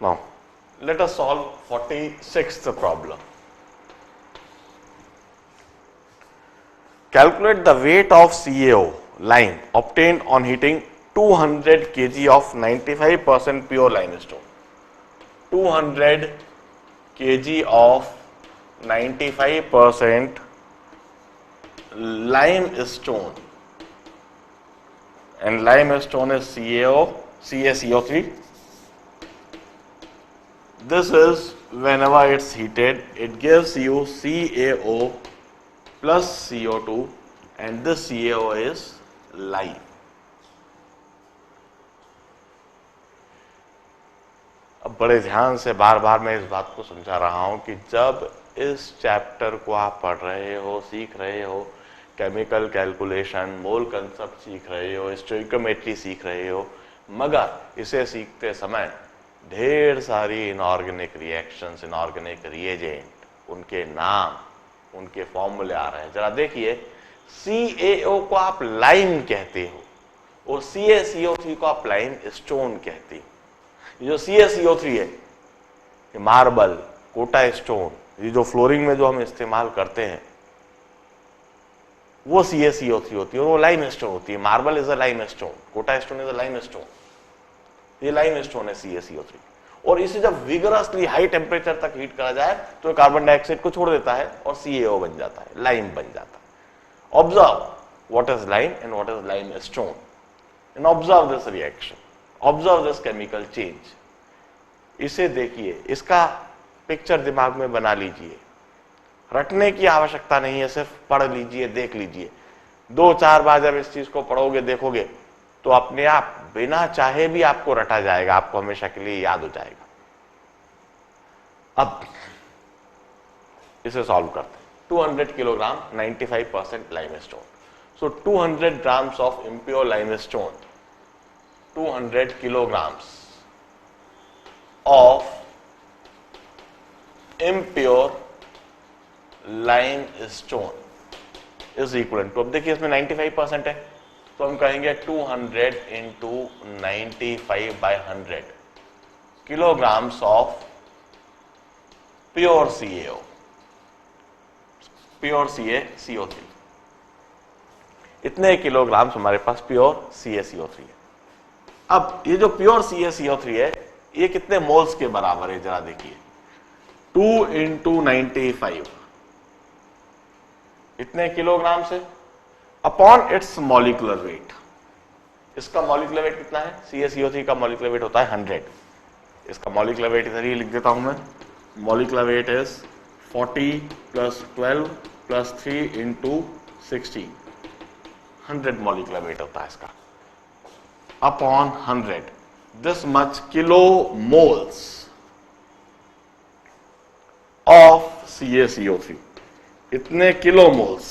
Now, let us solve 46th problem. Calculate the weight of CaO lime obtained on heating 200 kg of 95% pure limestone. 200 kg of 95% limestone, and limestone is CaCO3. This is whenever it's heated, it gives you CaO plus CO2, and this CaO is lime. अब बड़े ध्यान से बार बार मैं इस बात को समझा रहा हूं कि जब इस चैप्टर को आप पढ़ रहे हो, सीख रहे हो, केमिकल कैलकुलेशन, मोल कंसेप्ट सीख रहे हो, स्टोइकोमेट्री सीख रहे हो, मगर इसे सीखते समय ढेर सारी इनऑर्गेनिक रिएक्शंस, इनऑर्गेनिक रिएजेंट, उनके नाम, उनके फॉर्मूले आ रहे हैं। जरा देखिए, CaO को आप लाइम कहते हो और CaCO3 को आप लाइम स्टोन कहते हो। ये जो CaCO3 है, ये मार्बल, कोटा स्टोन, ये जो फ्लोरिंग में जो हम इस्तेमाल करते हैं वो CaCO3 होती है और वो लाइम स्टोन होती है। Marble is a lime stone, Kota stone is a lime stone, ये लाइम स्टोन है CaCO3। और इसे जब विगरसली हाई टेम्परेचर तक हीट करा जाए तो कार्बन डाइऑक्साइड को छोड़ देता है और CaO बन जाता है, लाइम बन जाता है। Observe what is lime and what is lime stone, and observe this reaction, observe this chemical change. इसे देखिए, इसका पिक्चर दिमाग में बना लीजिए, रटने की आवश्यकता नहीं है, सिर्फ पढ़ लीजिए, देख लीजिए। 2-4 बार जब इस चीज को पढ़ोगे, देखोगे तो अपने आप बिना चाहे भी आपको रटा जाएगा, आपको हमेशा के लिए याद हो जाएगा। अब इसे सॉल्व करते हैं। 200 kilogram 95% limestone, so 200 grams of impure limestone, 200 kilograms of impure limestone is equivalent to, अब देखिए इसमें 95% है तो हम कहेंगे 200 into 95/100 kilograms of pure CaO, pure CaCO3। इतने किलोग्राम्स हमारे पास प्योर CaCO3 है। अब ये जो प्योर CaCO3 है, ये कितने मोल्स के बराबर है, जरा देखिए। 2 into 95 इतने किलोग्राम से अपॉन इट्स मॉलिक्यूलर वेट। इसका मॉलिक्यूलर वेट कितना है? CaCO3 का मॉलिक्यूलर वेट होता है 100। इसका मॉलिक्यूलर वेट इधर ही लिख देता हूं मैं। Molecular weight is 40 + 12 + 3 into 60, 100 molecular weight होता है इसका, upon 100, this much kilomoles of CaCO3, इतने kilomoles,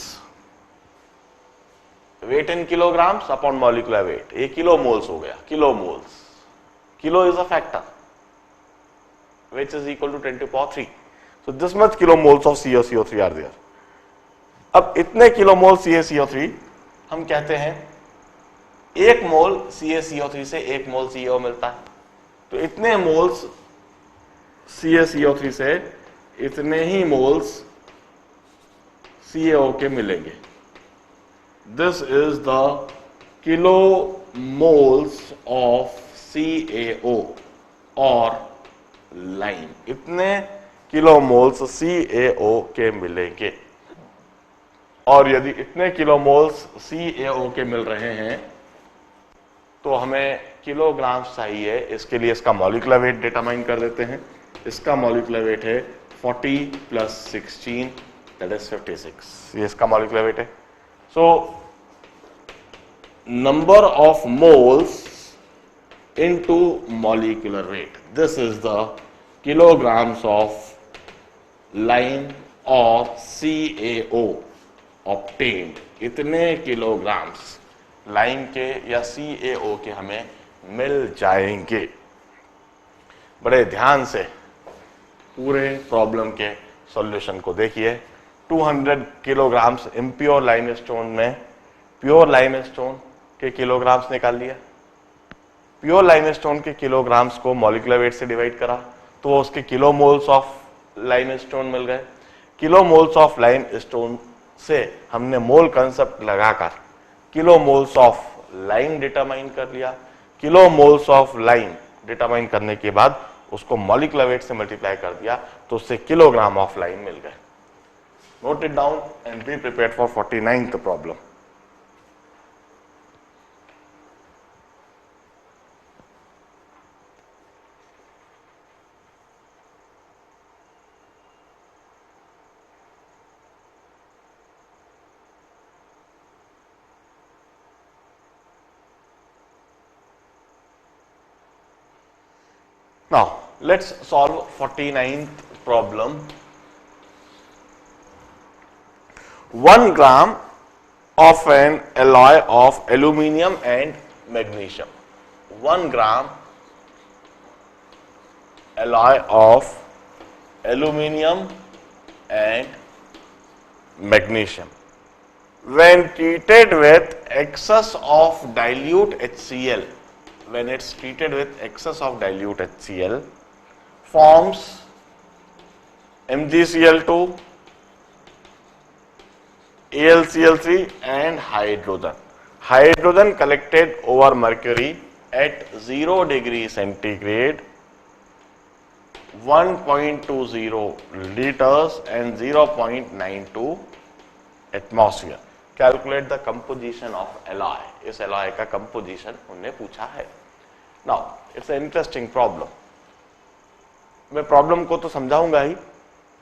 weight in kilograms upon molecular weight, ये किलोमोल्स हो गया, kilomoles. Kilo is a factor which is equal to 10 to the power 3, so this much kilomoles of CaCO3 are there। अब इतने kilomole CaCO3 हम कहते हैं 1 मोल CaCO3 से 1 मोल CaO मिलता है, तो इतने मोल्स CaCO3 से इतने ही मोल्स CaO के मिलेंगे। This is the kilomoles of CaO और लाइम, इतने किलोमोल्स CaO के मिलेंगे। और यदि इतने किलोमोल्स CaO के मिल रहे हैं तो हमें किलोग्राम्स चाहिए। इसके लिए इसका मॉलिक्यूलर वेट डिटरमाइन कर देते हैं। इसका मॉलिक्यूलर वेट है 40 + 16, दैट इज 56। ये इसका मॉलिक्यूलर वेट है। So number of moles into molecular weight, this is the kilograms of lime or CaO obtained। इतने किलोग्राम्स लाइम के या CaO के हमें मिल जाएंगे। बड़े ध्यान से पूरे प्रॉब्लम के सॉल्यूशन को देखिए। 200 किलोग्राम्स इम्प्योर लाइमस्टोन में प्योर लाइमस्टोन के किलोग्राम्स निकाल लिया। प्योर लाइमस्टोन के किलोग्राम्स को मॉलिक्यूलर वेट से डिवाइड करा तो वो उसके किलो मोल्स ऑफ लाइमस्टोन मिल गए। किलो मोल्स ऑफ लाइमस्टोन से हमने मोल कंसेप्ट लगाकर kilo moles of lime determine कर लिया। Kilo moles of lime determine करने के बाद उसको मॉलिक्यूलर वेट से मल्टीप्लाई कर दिया तो उससे किलोग्राम ऑफ लाइम मिल गए। Note it down and be prepared for 49th problem. Now, let's solve 49th problem. 1 gram of an alloy of aluminium and magnesium. 1 gram alloy of aluminium and magnesium. When treated with excess of dilute HCl, when it's treated with excess of dilute HCl, forms MgCl2, AlCl3 and hydrogen. Hydrogen collected over mercury at 0 degree centigrade, 1.20 liters and 0.92 atmosphere. Calculate the composition of alloy. इस alloy का composition उन्होंने पूछा है। Now, it's an interesting problem. मैं problem को तो समझाऊंगा ही,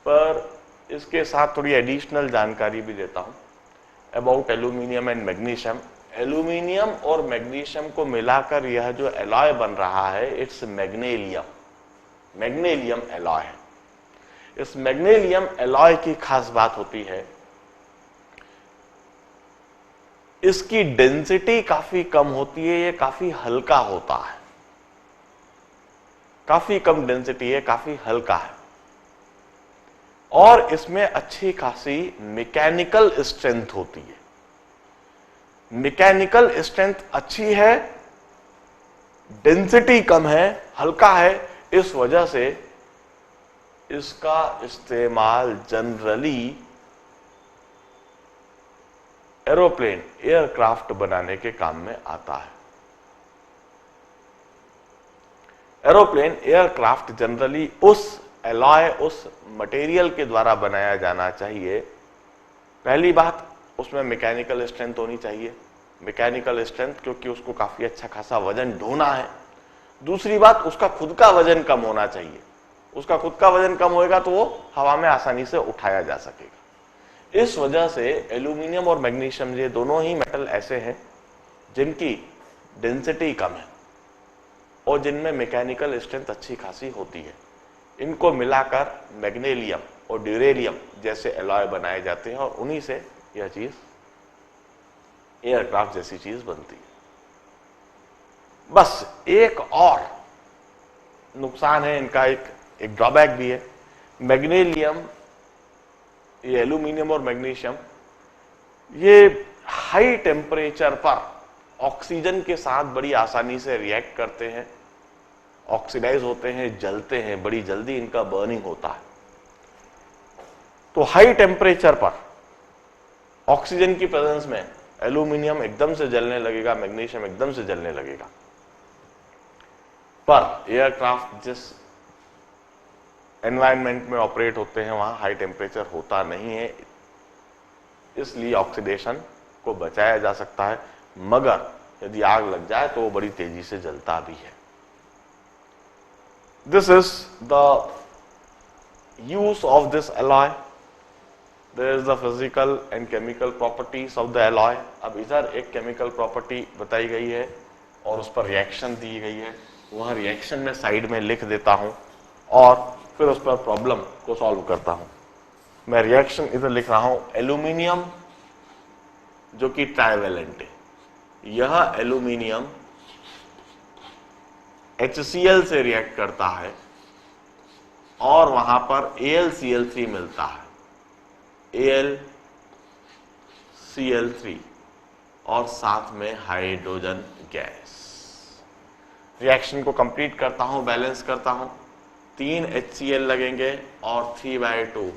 पर इसके साथ थोड़ी एडिशनल जानकारी भी देता हूं about aluminium and magnesium. Aluminium और मैग्नीशियम को मिलाकर यह जो एलॉय बन रहा है, इट्स मैग्नेलियम। मैग्नेलियम एलॉय है। इस मैग्नेलियम एलॉय की खास बात होती है, इसकी डेंसिटी काफी कम होती है, ये काफी हल्का होता है, काफी कम डेंसिटी है, काफी हल्का है और इसमें अच्छी खासी मैकेनिकल स्ट्रेंथ होती है। मैकेनिकल स्ट्रेंथ अच्छी है, डेंसिटी कम है, हल्का है, इस वजह से इसका इस्तेमाल जनरली एरोप्लेन, एयरक्राफ्ट बनाने के काम में आता है। एरोप्लेन, एयरक्राफ्ट जनरली उस एलॉय, उस मटेरियल के द्वारा बनाया जाना चाहिए। पहली बात, उसमें मैकेनिकल स्ट्रेंथ होनी चाहिए। मैकेनिकल स्ट्रेंथ क्योंकि उसको काफी अच्छा खासा वजन ढोना है। दूसरी बात, उसका खुद का वजन कम होना चाहिए। उसका खुद का वजन कम होएगा तो वो हवा में आसानी से उठाया जा सकेगा। इस वजह से एल्यूमिनियम और मैग्नीशियम, ये दोनों ही मेटल ऐसे हैं जिनकी डेंसिटी कम है और जिनमें मैकेनिकल स्ट्रेंथ अच्छी खासी होती है। इनको मिलाकर मैग्नेलियम और ड्यूरेलियम जैसे एलॉय बनाए जाते हैं और उन्हीं से यह चीज, एयरक्राफ्ट जैसी चीज बनती है। बस एक और नुकसान है इनका, एक ड्रॉबैक भी है। मैग्नेलियम, ये एल्यूमिनियम और मैग्नीशियम, ये हाई टेम्परेचर पर ऑक्सीजन के साथ बड़ी आसानी से रिएक्ट करते हैं, ऑक्सीडाइज होते हैं, जलते हैं, बड़ी जल्दी इनका बर्निंग होता है। तो हाई टेम्परेचर पर ऑक्सीजन की प्रेजेंस में एल्यूमिनियम एकदम से जलने लगेगा, मैग्नीशियम एकदम से जलने लगेगा। पर एयरक्राफ्ट जिस एनवायरनमेंट में ऑपरेट होते हैं वहां हाई टेम्परेचर होता नहीं है, इसलिए ऑक्सीडेशन को बचाया जा सकता है। मगर यदि आग लग जाए तो वो बड़ी तेजी से जलता भी है। This is the use of this alloy. There is the physical and chemical properties of the alloy. अब इधर एक केमिकल प्रॉपर्टी बताई गई है और उस पर रिएक्शन दी गई है। वहां रिएक्शन में साइड में लिख देता हूं और फिर उस पर प्रॉब्लम को सॉल्व करता हूं। मैं रिएक्शन इधर लिख रहा हूं, एल्यूमिनियम जो कि ट्राइवेलेंट है, यह एल्यूमिनियम HCl से रिएक्ट करता है और वहां पर AlCl3 मिलता है, AlCl3 और साथ में हाइड्रोजन गैस। रिएक्शन को कंप्लीट करता हूं, बैलेंस करता हूं, 3 HCl लगेंगे और 3/2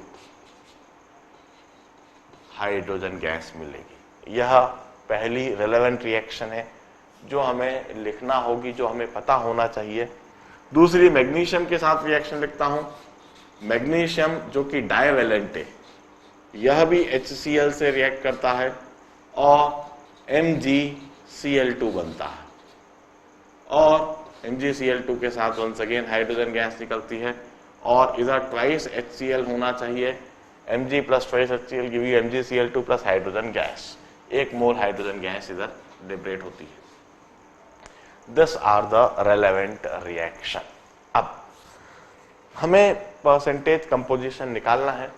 हाइड्रोजन गैस मिलेगी। यह पहली रिलेवेंट रिएक्शन है जो हमें लिखना होगी, जो हमें पता होना चाहिए। दूसरी मैग्नीशियम के साथ रिएक्शन लिखता हूं। मैग्नीशियम जो कि डाइवेलेंट है, यह भी HCl से रिएक्ट करता है और MgCl2 बनता है और MgCl2 के साथ वंस अगेन हाइड्रोजन गैस निकलती है और इधर ट्वाइस HCl होना चाहिए। Mg plus twice HCl give you MgCl2 plus hydrogen gas, 1 mole hydrogen gas इधर लिबरेट होती है। This are the relevant reaction. अब हमें परसेंटेज कंपोजिशन निकालना है।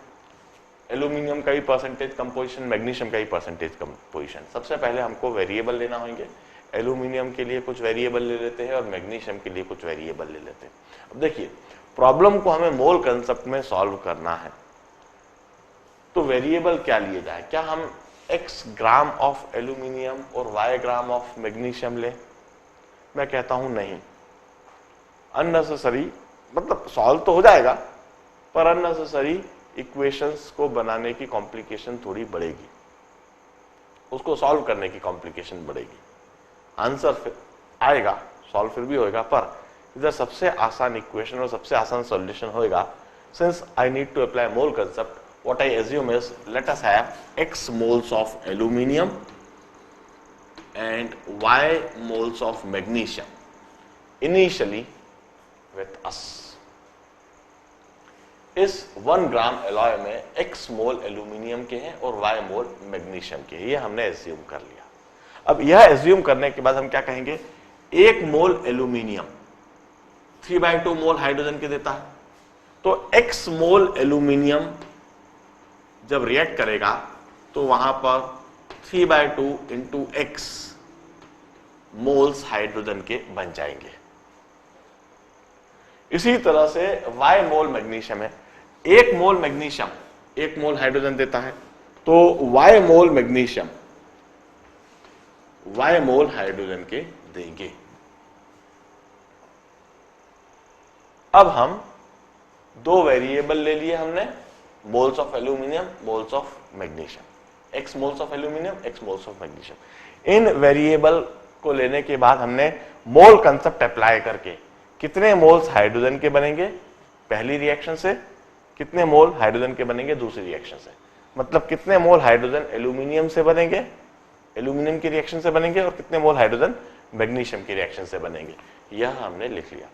एल्यूमिनियम का ही परसेंटेज कंपोजिशन, मैग्नीशियम का ही परसेंटेज कंपोजिशन। सबसे पहले हमको वेरिएबल लेना होंगे। एल्यूमिनियम के लिए कुछ वेरिएबल ले लेते हैं और मैग्नीशियम के लिए कुछ वेरिएबल ले लेते हैं। अब देखिए, प्रॉब्लम को हमें मोल कंसेप्ट में सॉल्व करना है, तो वेरिएबल क्या लिए जाए? क्या हम x ग्राम ऑफ एल्यूमिनियम और y ग्राम ऑफ मैग्नीशियम लें? मैं कहता हूं नहीं, अननेसेसरी, मतलब सॉल्व तो हो जाएगा पर अननेसेसरी इक्वेशंस को बनाने की कॉम्प्लिकेशन थोड़ी बढ़ेगी, उसको सॉल्व करने की कॉम्प्लिकेशन बढ़ेगी। आंसर फिर आएगा, सॉल्व फिर भी होएगा, पर इधर सबसे आसान इक्वेशन और सबसे आसान सॉल्यूशन होएगा। Since I need to apply mole concept, what I assume is, let us have x moles of aluminium and y moles of magnesium initially with us. इस 1 ग्राम एलॉय में x मोल aluminium के हैं और y मोल magnesium के हैं, ये हमने assume कर लिया। अब यह एज्यूम करने के बाद हम क्या कहेंगे? 1 मोल एल्यूमिनियम 3/2 मोल हाइड्रोजन के देता है, तो x मोल एल्यूमिनियम जब रिएक्ट करेगा तो वहां पर 3/2 इंटू x मोल्स हाइड्रोजन के बन जाएंगे। इसी तरह से y मोल मैग्नीशियम है, 1 मोल मैग्नीशियम 1 मोल हाइड्रोजन देता है, तो y मोल मैग्नीशियम y मोल हाइड्रोजन के देंगे। अब हम 2 वेरिएबल ले लिए हमने, moles of aluminium, moles of magnesium, x moles of aluminium, x moles of magnesium. In variable को लेने के बाद हमने मोल कंसेप्ट अप्लाई करके कितने मोल्स हाइड्रोजन के बनेंगे पहली रिएक्शन से, कितने मोल हाइड्रोजन के बनेंगे दूसरी रिएक्शन से, मतलब कितने मोल हाइड्रोजन एल्यूमिनियम से बनेंगे, एल्यूमिनियम की रिएक्शन से बनेंगे, और कितने मोल हाइड्रोजन मैग्नीशियम की रिएक्शन से बनेंगे, यह हमने लिख लिया।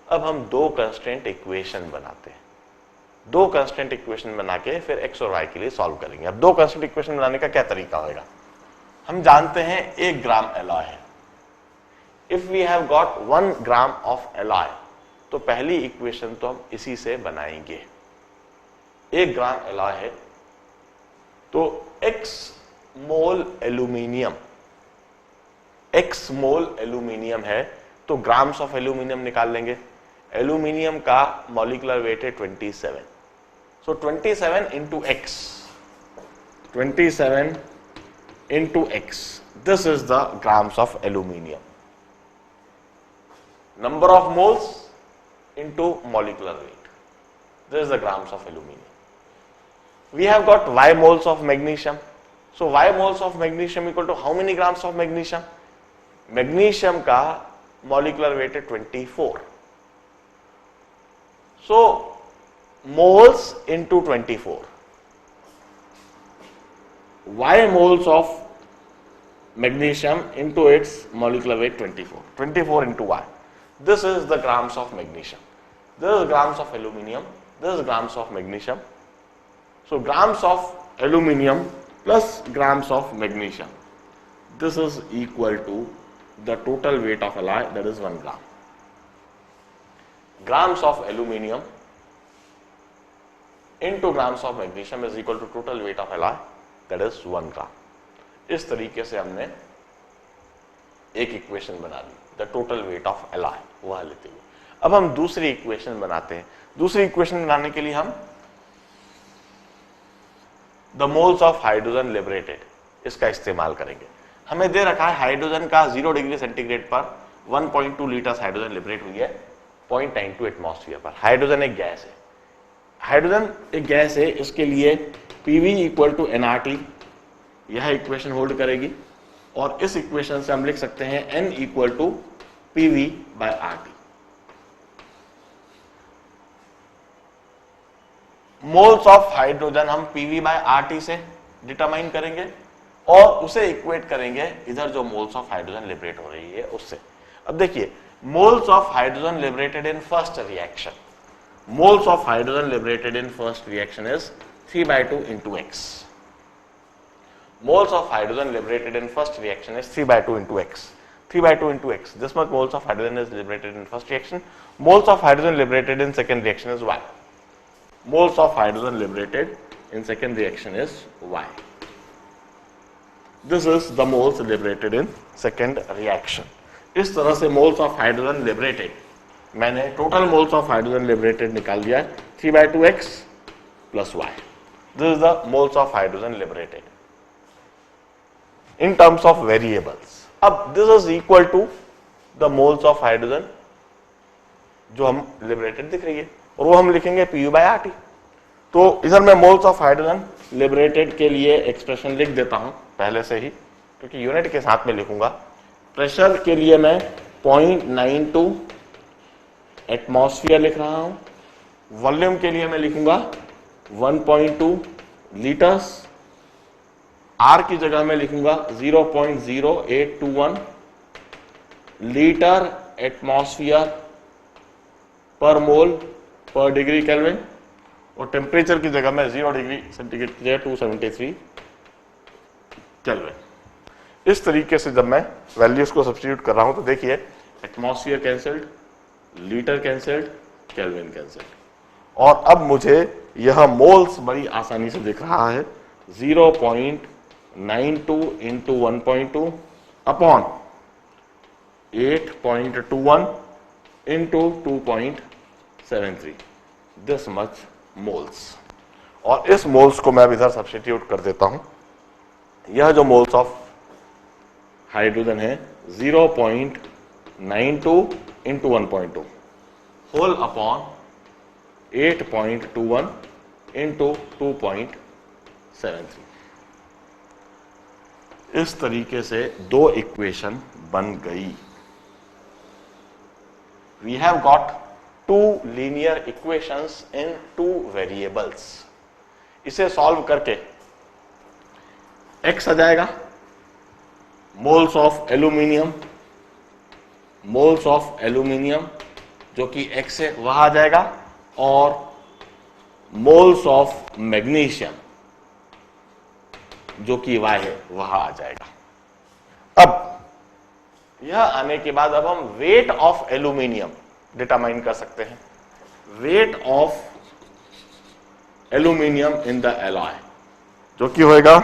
अब हम 2 कंस्ट्रेंट इक्वेशन बनाते हैं। 2 कंस्टेंट इक्वेशन बना के फिर x और y के लिए सॉल्व करेंगे। अब 2 कंस्टेंट इक्वेशन बनाने का क्या तरीका होगा? हम जानते हैं 1 ग्राम एलॉय है। If we have got 1 gram of alloy, तो पहली इक्वेशन तो हम इसी से बनाएंगे। 1 ग्राम एलॉय है तो x मोल एल्यूमिनियम, x मोल एल्यूमिनियम है तो ग्राम्स ऑफ एल्यूमिनियम निकाल लेंगे। एल्यूमिनियम का मॉलिक्यूलर वेट है 27, so 27 into x, 27 into x, this is the grams of aluminium. Number of moles into molecular weight, this is the grams of aluminium. We have got y moles of magnesium, so y moles of magnesium equal to how many grams of magnesium? Magnesium का molecular weight है 24, so moles into 24, y moles of magnesium into its molecular weight 24 into y, this is the grams of magnesium, this is grams of aluminium, this is grams of magnesium, so grams of aluminium plus grams of magnesium, this is equal to the total weight of alloy, that is 1 gram. Grams of aluminium into grams of magnesium is equal to total weight of alloy, that is 1 gram. इस तरीके से हमने एक equation बना ली, the total weight of alloy, वह लेते हुए। अब हम दूसरी इक्वेशन बनाते हैं। दूसरी इक्वेशन बनाने के लिए हम the moles of hydrogen liberated, इसका इस्तेमाल करेंगे। हमें दे रखा है हाइड्रोजन का 0 डिग्री सेंटीग्रेड पर 1.2 लीटर्स हाइड्रोजन लिबरेट हुई है 0.92 एटमॉस्फेयर पर। हाइड्रोजन एक गैस है, हाइड्रोजन एक गैस है, इसके लिए PV इक्वल टू nRT, यह इक्वेशन होल्ड करेगी और इस इक्वेशन से हम लिख सकते हैं N equal to PV by RT। Moles of hydrogen हम PV बाय RT से डिटरमाइन करेंगे और उसे इक्वेट करेंगे इधर जो मोल्स ऑफ हाइड्रोजन लिबरेट हो रही है उससे। अब देखिए, moles of hydrogen liberated in first reaction, moles of hydrogen liberated in first reaction is 3/2 into x. Moles of hydrogen liberated in first reaction is 3/2 into x. 3/2 into x. This much moles of hydrogen is liberated in first reaction. Moles of hydrogen liberated in second reaction is y. Moles of hydrogen liberated in second reaction is y. This is the moles liberated in second reaction. इस तरह से moles of hydrogen liberated, मैंने total moles of hydrogen liberated निकाल दिया 3/2 x plus y. This is the moles of hydrogen liberated in terms of variables. अब this is equal to the moles of hydrogen जो हम liberated दिख रही है और वो हम लिखेंगे PU by RT। तो इधर मैं moles of hydrogen liberated के लिए एक्सप्रेशन लिख देता हूं पहले से ही, क्योंकि यूनिट के साथ में लिखूंगा। प्रेशर के लिए मैं 0.92 एटमॉस्फेयर लिख रहा हूं, वॉल्यूम के लिए मैं लिखूंगा 1.2 लीटर्स, आर की जगह में लिखूंगा 0.0821 लीटर एटमॉस्फेयर पर मोल पर डिग्री केल्विन, और टेम्परेचर की जगह में 0 डिग्री सेंटीग्रेड की जगह 273 केल्विन। इस तरीके से जब मैं वैल्यूज को सब्स्टिट्यूट कर रहा हूं तो देखिए, atmosphere cancelled, litre cancelled, kelvin cancelled, और अब मुझे यह मोल्स बड़ी आसानी से दिख रहा है 0.92 into 1.2 upon 8.21 into 2.73, this much moles. और इस मोल्स को मैं अब इधर सब्स्टिट्यूट कर देता हूं। यह जो मोल्स ऑफ हाइड्रोजन है 0.92 into 1.2 होल अपॉन 8.21 into 2.73। इस तरीके से दो इक्वेशन बन गई। We have got two linear equations in two variables. इसे सॉल्व करके x आ जाएगा, moles of aluminium, moles of aluminium जो कि x है वह आ जाएगा, और मोल्स ऑफ मैग्नीशियम जो कि y है वह आ जाएगा। अब यह आने के बाद अब हम वेट ऑफ एल्यूमिनियम डिटरमाइन कर सकते हैं। Weight of aluminium in the alloy जो कि होएगा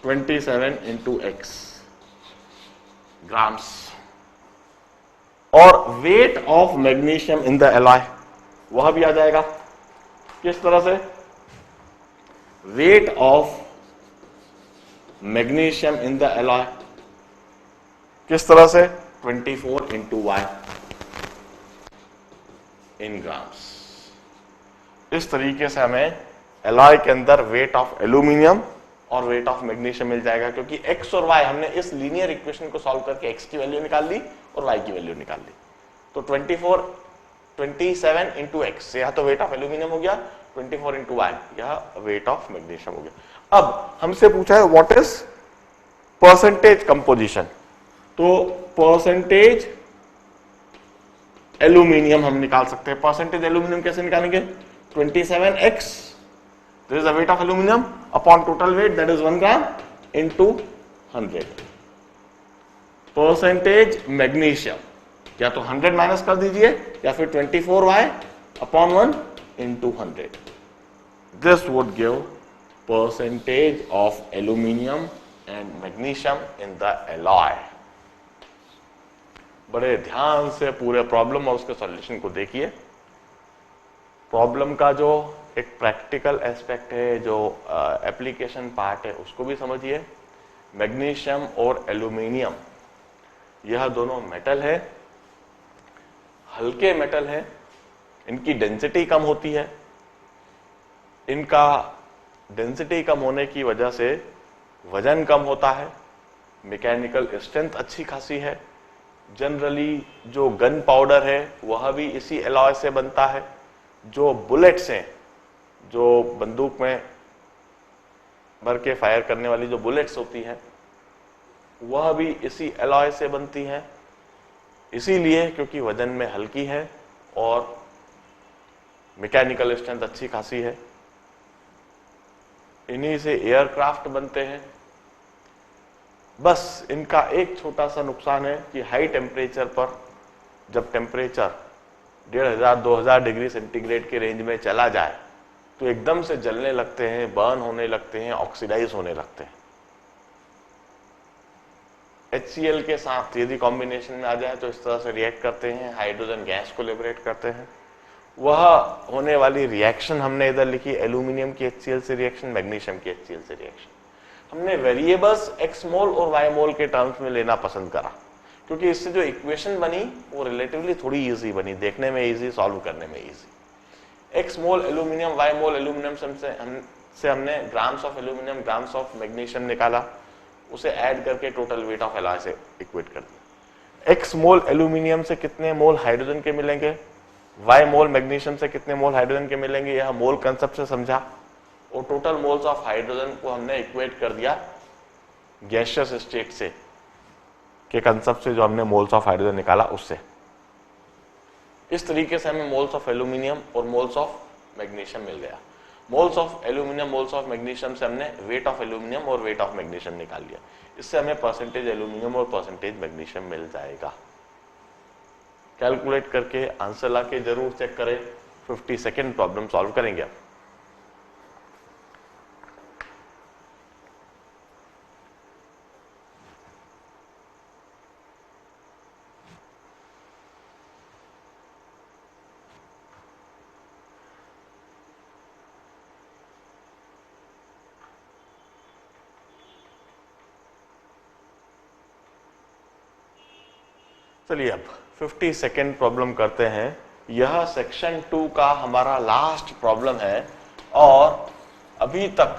27 into x ग्राम्स, और weight of magnesium in the alloy वह भी आ जाएगा। किस तरह से? Weight of magnesium in the alloy किस तरह से? 24 into y इन ग्राम्स। इस तरीके से हमें एलॉय के अंदर वेट ऑफ एल्यूमिनियम और वेट ऑफ मैग्नीशियम मिल जाएगा, क्योंकि x और y हमने इस लीनियर इक्वेशन को सॉल्व करके x की वैल्यू निकाल ली और y की वैल्यू निकाल ली। तो 27 into x यह तो वेट ऑफ एल्यूमिनियम हो गया, 24 into y यह वेट ऑफ मैग्नीशियम हो गया। अब हमसे पूछा है व्हाट इज परसेंटेज कंपोजिशन, तो परसेंटेज एल्यूमिनियम हम निकाल सकते हैं। परसेंटेज एल्यूमिनियम कैसे निकालेंगे? 27x, this is the weight of aluminium upon total weight that is 1 gram into 100। Percentage magnesium या तो 100 माइनस कर दीजिए या फिर 24y upon 1 into 100। This would give percentage of aluminium and magnesium in the alloy. बड़े ध्यान से पूरे प्रॉब्लम और उसके सॉल्यूशन को देखिए। प्रॉब्लम का जो एक प्रैक्टिकल एस्पेक्ट है, जो एप्लीकेशन पार्ट है, उसको भी समझिए। मैग्नीशियम और एल्यूमिनियम यह दोनों मेटल है, हल्के मेटल है, इनकी डेंसिटी कम होती है। इनका डेंसिटी कम होने की वजह से वजन कम होता है, मैकेनिकल स्ट्रेंथ अच्छी खासी है। जनरली जो गन पाउडर है वह भी इसी एलॉय से बनता है। जो बुलेट्स हैं, जो बंदूक में भर के फायर करने वाली जो बुलेट्स होती हैं, वह भी इसी एलॉय से बनती हैं। इसीलिए क्योंकि वजन में हल्की है और मैकेनिकल स्ट्रेंथ अच्छी खासी है। इन्हीं से एयरक्राफ्ट बनते हैं। बस इनका एक छोटा सा नुकसान है कि हाई टेम्परेचर पर जब टेम्परेचर 1500-2000 डिग्री सेंटीग्रेड के रेंज में चला जाए तो एकदम से जलने लगते हैं, बर्न होने लगते हैं, ऑक्सीडाइज होने लगते हैं। HCl के साथ यदि कॉम्बिनेशन में आ जाए तो इस तरह से रिएक्ट करते हैं, हाइड्रोजन गैस को लिबरेट करते हैं। वह होने वाली रिएक्शन हमने इधर लिखी, एल्यूमिनियम की HCl से रिएक्शन, मैग्नीशियम की HCl से रिएक्शन। हमने वेरिएबल्स एक्स मोल और वाई मोल के टर्म्स में लेना पसंद करा, क्योंकि इससे जो इक्वेशन बनी वो रिलेटिवली थोड़ी इजी बनी, देखने में इजी, सॉल्व करने में easy. X mole aluminium, Y mole aluminium से हमने grams of aluminium, grams of magnesium निकाला, उसे ऐड करके टोटल वेट ऑफ एलॉय से इक्वेट कर दिया। एक्स मोल एल्यूमिनियम से कितने मोल हाइड्रोजन के मिलेंगे, वाई मोल मैग्नीशियम से कितने मोल हाइड्रोजन के मिलेंगे, यह मोल कंसेप्ट से समझा, और टोटल मोल्स ऑफ हाइड्रोजन को हमने इक्वेट कर दिया गैसियस स्टेट से के कंसेप्ट से, जो हमने मोल्स ऑफ हाइड्रोजन निकाला उससे। इस तरीके से हमें मोल्स ऑफ एल्यूमिनियम और मोल्स ऑफ मैग्नीशियम मिल गया। Moles of aluminium, moles of magnesium से हमने वेट ऑफ एल्यूमिनियम और वेट ऑफ मैग्नीशियम निकाल लिया। इससे हमें परसेंटेज एल्यूमिनियम और परसेंटेज मैग्नीशियम मिल जाएगा। कैलकुलेट करके आंसर लाके जरूर चेक करें। 50 सेकेंड प्रॉब्लम सॉल्व करेंगे आप। चलिए अब 50 सेकेंड प्रॉब्लम करते हैं। यह सेक्शन 2 का हमारा लास्ट प्रॉब्लम है, और अभी तक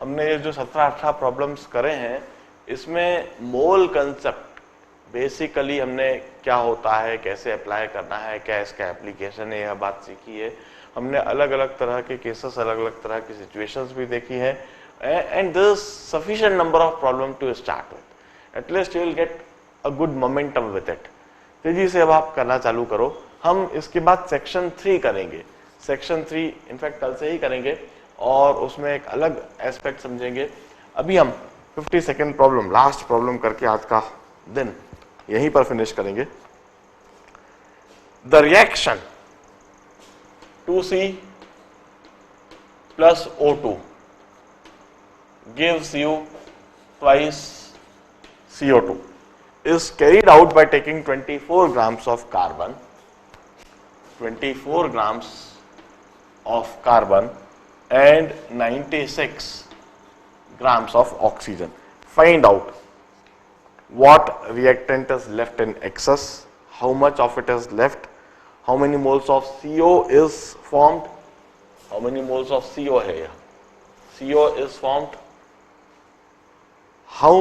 हमने ये जो 17-18 प्रॉब्लम्स करे हैं, इसमें मोल कंसेप्ट बेसिकली हमने क्या होता है, कैसे अप्लाई करना है, क्या इसका एप्लीकेशन है, यह बात सीखी है। हमने अलग अलग तरह के केसेस, अलग अलग तरह की सिचुएशंस भी देखी है, and there is sufficient number of problem to start with. At least you will get a good momentum with it. तेजी से अब आप करना चालू करो। हम इसके बाद सेक्शन 3 करेंगे। सेक्शन 3 इनफैक्ट कल से ही करेंगे, और उसमें एक अलग एस्पेक्ट समझेंगे। अभी हम 50 सेकेंड प्रॉब्लम, लास्ट प्रॉब्लम करके आज का दिन यहीं पर फिनिश करेंगे। The reaction 2C plus O2 gives you twice CO2 is carried out by taking 24 grams of carbon, 24 grams of carbon and 96 grams of oxygen. Find out what reactant is left in excess, how much of it is left, how many moles of CO is formed, how many moles of CO है यह, CO is formed, how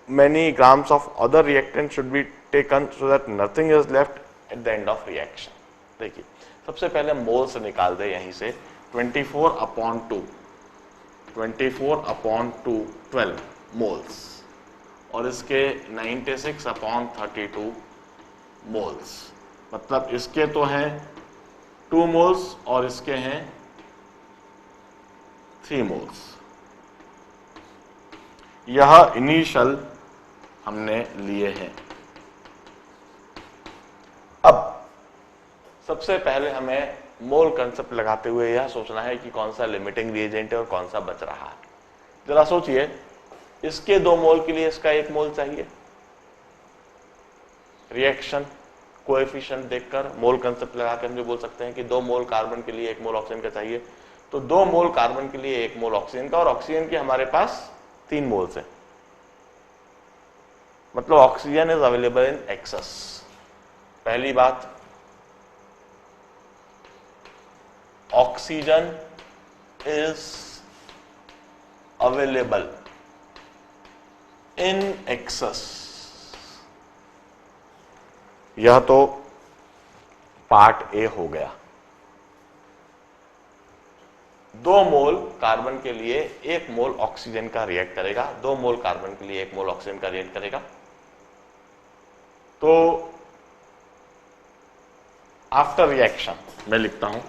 many grams of other reactant should be taken so that nothing is left at the end of reaction. देखिए सबसे पहले moles निकाल दे यहीं से। 24/2 12 moles, और इसके 96/32 मोल्स, मतलब इसके तो हैं 2 मोल्स और इसके हैं 3 मोल्स। यह इनिशियल हमने लिए हैं। अब सबसे पहले हमें मोल कंसेप्ट लगाते हुए यह सोचना है कि कौन सा लिमिटिंग रिएजेंट है और कौन सा बच रहा है। जरा सोचिए, इसके 2 मोल के लिए इसका 1 मोल चाहिए। रिएक्शन कोएफिशिएंट देखकर मोल कंसेप्ट लगाकर हम जो बोल सकते हैं कि 2 मोल कार्बन के लिए 1 मोल ऑक्सीजन का चाहिए, तो 2 मोल कार्बन के लिए 1 मोल ऑक्सीजन का, और ऑक्सीजन के हमारे पास 3 मोल्स हैं। मतलब oxygen is available in excess. पहली बात, oxygen is available in excess. यह तो पार्ट ए हो गया। 2 मोल कार्बन के लिए 1 मोल ऑक्सीजन का रिएक्ट करेगा, 2 मोल कार्बन के लिए 1 मोल ऑक्सीजन का रिएक्ट करेगा। तो आफ्टर रिएक्शन मैं लिखता हूं,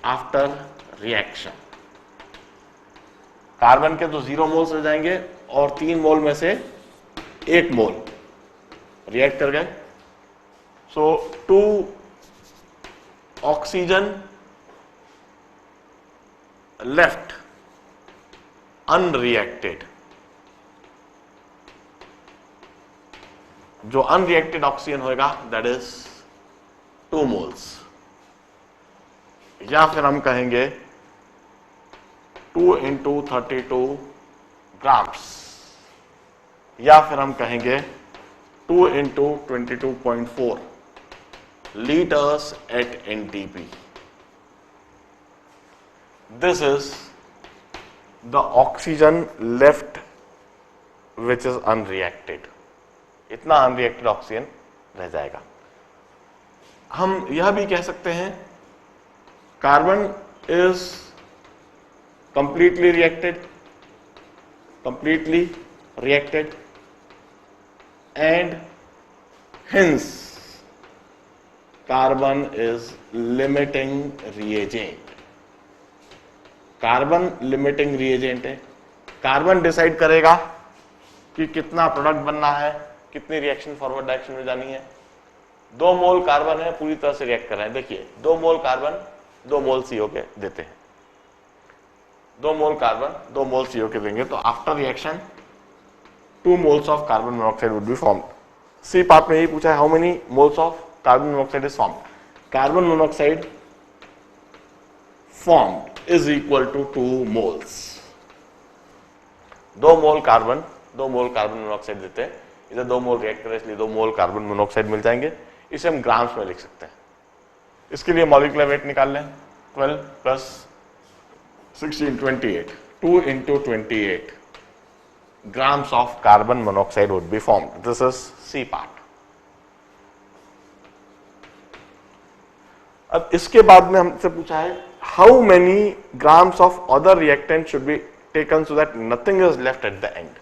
आफ्टर रिएक्शन कार्बन के तो 0 मोल्स रह जाएंगे और 3 मोल में से 1 मोल रिएक्ट कर गए। सो 2 ऑक्सीजन left unreacted। जो अनरिएक्टेड ऑक्सीजन होगा दैट इज 2 मोल्स, या फिर हम कहेंगे 2 × 32 ग्राम्स, या फिर हम कहेंगे 2 × 22.4 litres at NTP। This is the oxygen left which is unreacted। इतना अनरिएक्टेड ऑक्सीजन रह जाएगा। हम यह भी कह सकते हैं carbon is completely reacted and hence carbon is limiting reagent. Carbon limiting reagent है। कार्बन डिसाइड करेगा कि कितना प्रोडक्ट बनना है, कितनी रिएक्शन फॉरवर्ड डायरेक्शन में जानी है। 2 मोल कार्बन है, पूरी तरह से रिएक्ट कर रहे हैं। देखिए 2 मोल कार्बन 2 मोल CO के देते हैं, 2 मोल कार्बन 2 मोल CO के देंगे। तो after reaction 2 moles of carbon monoxide would be formed. C part में यही पूछा है, how many moles of carbon monoxide is formed. Carbon monoxide formed is equal to 2 moles। 2 mole carbon 2 mole carbon monoxide देते हैं, इधर 2 मोल react करें इसलिए 2 mole carbon monoxide मिल जाएंगे। इसे हम ग्राम्स में लिख सकते हैं। इसके लिए मॉलिक्यूलर वेट निकाल लें, 12 + 16 28, 2 × 28 grams of carbon monoxide would be formed. This is C part. अब इसके बाद में हमसे पूछा है how many grams of other reactant should be taken so that nothing is left at the end।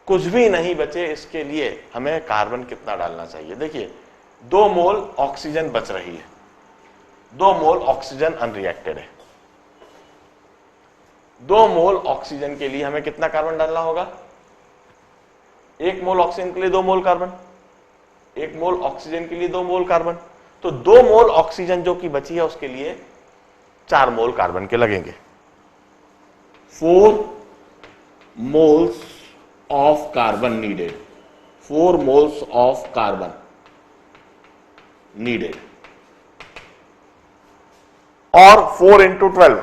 कुछ भी नहीं बचे, इसके लिए हमें कार्बन कितना डालना चाहिए। देखिए 2 मोल ऑक्सीजन बच रही है, 2 मोल ऑक्सीजन अनरिएक्टेड है। 2 मोल ऑक्सीजन के लिए हमें कितना कार्बन डालना होगा? 1 मोल ऑक्सीजन के लिए 2 मोल कार्बन, 1 मोल ऑक्सीजन के लिए 2 मोल कार्बन। तो 2 मोल ऑक्सीजन जो कि बची है उसके लिए 4 मोल कार्बन के लगेंगे। 4 moles of carbon needed, 4 moles of carbon needed. और 4 × 12,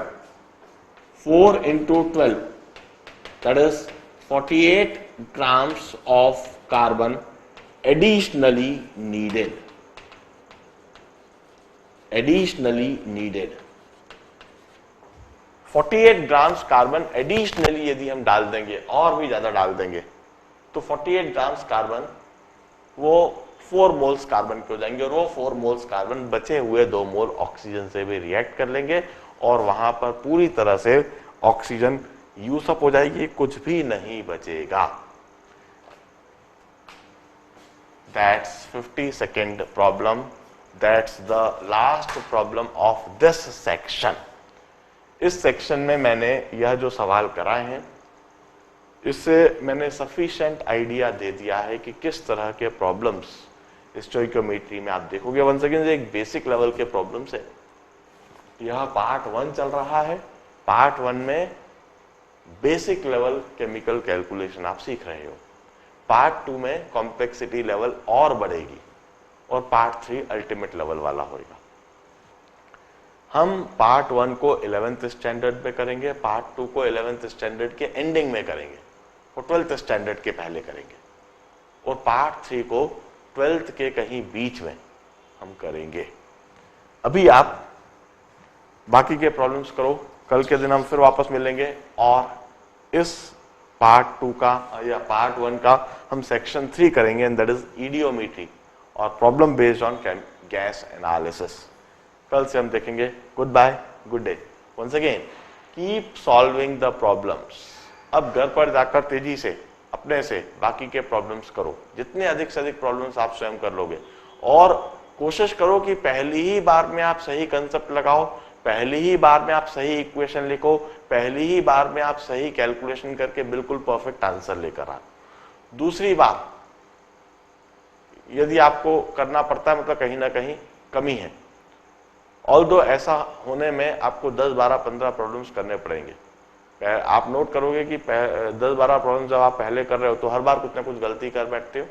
4 × 12 that is 48 grams of carbon additionally needed। Additionally needed 48 grams carbon additionally यदि हम डाल देंगे और भी ज्यादा डाल देंगे तो 48 ग्राम्स कार्बन वो 4 मोल्स कार्बन के हो जाएंगे और वो 4 मोल्स कार्बन बचे हुए 2 मोल ऑक्सीजन से भी रिएक्ट कर लेंगे और वहां पर पूरी तरह से ऑक्सीजन यूज अप हो जाएगी, कुछ भी नहीं बचेगा। That's 52nd problem. That's the last problem of this section। इस सेक्शन में मैंने यह जो सवाल कराए हैं इससे मैंने सफिशिएंट आइडिया दे दिया है कि किस तरह के प्रॉब्लम्स स्टोइकियोमेट्री में आप देखोगे। वन सेकेंड, एक बेसिक लेवल के प्रॉब्लम्स है। यह पार्ट 1 चल रहा है। पार्ट 1 में बेसिक लेवल केमिकल कैलकुलेशन आप सीख रहे हो। पार्ट 2 में कॉम्प्लेक्सिटी लेवल और बढ़ेगी और पार्ट 3 अल्टीमेट लेवल वाला होगा। हम पार्ट 1 को 11th स्टैंडर्ड में करेंगे, पार्ट 2 को 11th स्टैंडर्ड के एंडिंग में करेंगे। वो 12th स्टैंडर्ड के पहले करेंगे और पार्ट 3 को 12th के कहीं बीच में हम करेंगे। अभी आप बाकी के प्रॉब्लम्स करो, कल के दिन हम फिर वापस मिलेंगे और इस पार्ट 2 का या पार्ट 1 का हम सेक्शन 3 करेंगे एंड दैट इज ईडियोमेट्री और problem based on gas analysis. कल से हम देखेंगे। Good bye, good day. Once again keep solving the problems. अब घर पर जाकर तेजी से अपने से बाकी के प्रॉब्लम्स करो, जितने अधिक से अधिक प्रॉब्लम्स आप स्वयं कर लोगे और कोशिश करो कि पहली ही बार में आप सही कंसेप्ट लगाओ, पहली ही बार में आप सही इक्वेशन लिखो, पहली ही बार में आप सही कैलकुलेशन करके बिल्कुल परफेक्ट आंसर लेकर आओ। दूसरी बात, यदि आपको करना पड़ता है मतलब कहीं ना कहीं कमी है, ऑल्दो ऐसा होने में आपको 10, 12, 15 प्रॉब्लम्स करने पड़ेंगे। आप नोट करोगे कि 10, 12 प्रॉब्लम जब आप पहले कर रहे हो तो हर बार कुछ ना कुछ गलती कर बैठते हो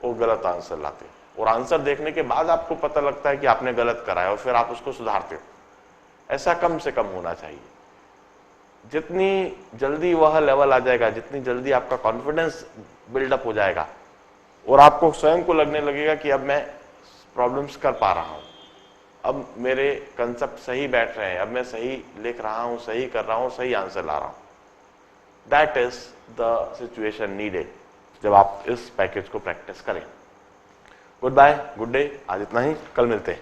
और गलत आंसर लाते हो और आंसर देखने के बाद आपको पता लगता है कि आपने गलत करा है और फिर आप उसको सुधारते हो। ऐसा कम से कम होना चाहिए। जितनी जल्दी वह लेवल आ जाएगा, जितनी जल्दी आपका कॉन्फिडेंस बिल्डअप हो जाएगा और आपको स्वयं को लगने लगेगा कि अब मैं प्रॉब्लम्स कर पा रहा हूं, अब मेरे कंसेप्ट सही बैठ रहे हैं, अब मैं सही लिख रहा हूं, सही कर रहा हूं, सही आंसर ला रहा हूं। That is the situation needed जब आप इस पैकेज को प्रैक्टिस करें। Good bye, good day. आज इतना ही, कल मिलते हैं।